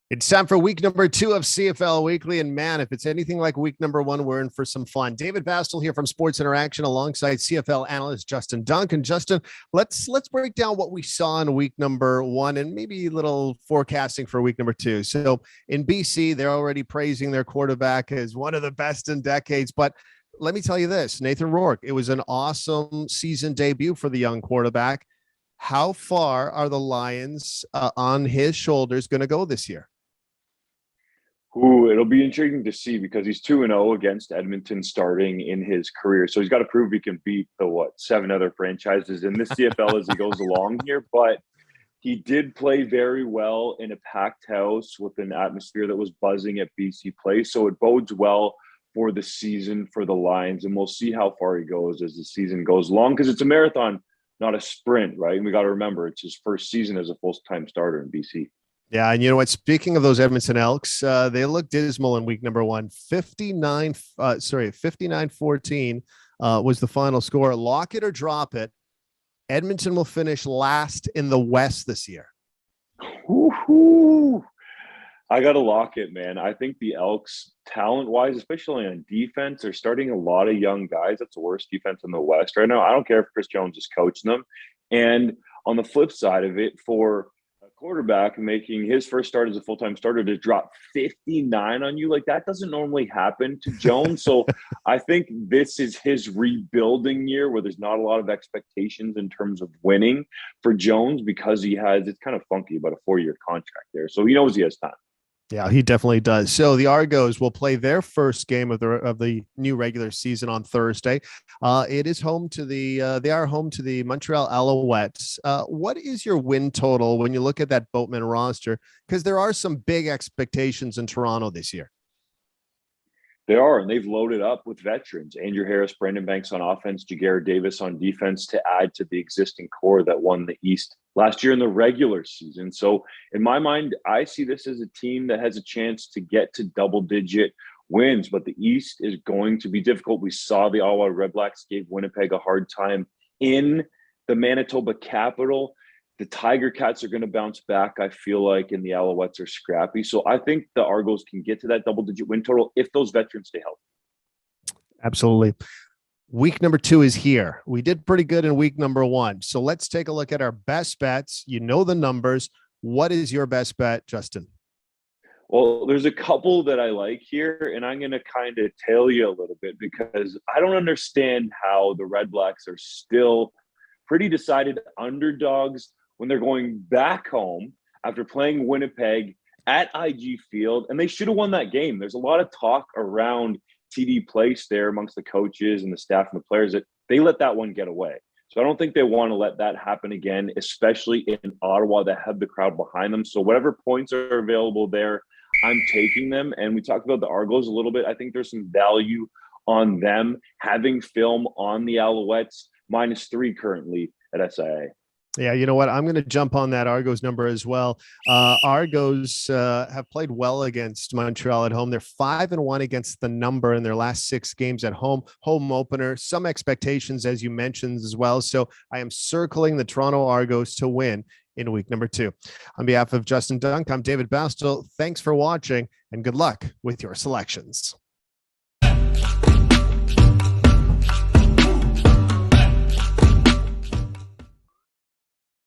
It's time for week number 2 of CFL Weekly. And man, if it's anything like week number 1, we're in for some fun. David Bastl here from Sports Interaction alongside CFL analyst Justin Dunk. And Justin, let's break down what we saw in week number 1 and maybe a little forecasting for week number 2. So in BC, they're already praising their quarterback as one of the best in decades. But let me tell you this, Nathan Rourke, it was an awesome season debut for the young quarterback. How far are the Lions on his shoulders going to go this year? Ooh, it'll be intriguing to see because he's 2-0 against Edmonton starting in his career. So he's got to prove he can beat the 7 other franchises in this CFL as he goes along here. But he did play very well in a packed house with an atmosphere that was buzzing at BC Place. So it bodes well for the season for the Lions. And we'll see how far he goes as the season goes along because it's a marathon, not a sprint, right? And we got to remember it's his first season as a full-time starter in BC. Yeah, and you know what? Speaking of those Edmonton Elks, they looked dismal in week number 1. 59-14 was the final score. Lock it or drop it. Edmonton will finish last in the West this year. Woo-hoo. I got to lock it, man. I think the Elks, talent-wise, especially on defense, are starting a lot of young guys. That's the worst defense in the West right now. I don't care if Chris Jones is coaching them. And on the flip side of it, for quarterback making his first start as a full-time starter to drop 59 on you, like that doesn't normally happen to Jones. So I think this is his rebuilding year where there's not a lot of expectations in terms of winning for Jones because it's kind of funky about a 4-year contract there. So he knows he has time. Yeah, he definitely does. So the Argos will play their first game of the new regular season on Thursday. It is home to they are home to the Montreal Alouettes. What is your win total when you look at that Boatman roster? Because there are some big expectations in Toronto this year. They are, and they've loaded up with veterans. Andrew Harris, Brandon Banks on offense, Jaguar Davis on defense to add to the existing core that won the East last year in the regular season. So in my mind, I see this as a team that has a chance to get to double-digit wins, but the East is going to be difficult. We saw the Ottawa Redblacks gave Winnipeg a hard time in the Manitoba capital. The Tiger Cats are going to bounce back, I feel like, and the Alouettes are scrappy. So I think the Argos can get to that double-digit win total if those veterans stay healthy. Absolutely. Week number 2 is here. We did pretty good in week number 1. So let's take a look at our best bets. You know the numbers. What is your best bet, Justin? Well, there's a couple that I like here, and I'm going to kind of tell you a little bit because I don't understand how the Redblacks are still pretty decided underdogs when they're going back home after playing Winnipeg at IG Field, and they should have won that game. There's a lot of talk around TD Place there amongst the coaches and the staff and the players that they let that one get away. So I don't think they want to let that happen again, especially in Ottawa that have the crowd behind them. So whatever points are available there, I'm taking them. And we talked about the Argos a little bit. I think there's some value on them having film on the Alouettes, -3 currently at SIA. Yeah, you know what? I'm going to jump on that Argos number as well. Argos have played well against Montreal at home. They're 5-1 against the number in their last 6 games at home. Home opener, some expectations, as you mentioned as well. So I am circling the Toronto Argos to win in week number 2. On behalf of Justin Dunk, I'm David Bastl. Thanks for watching and good luck with your selections.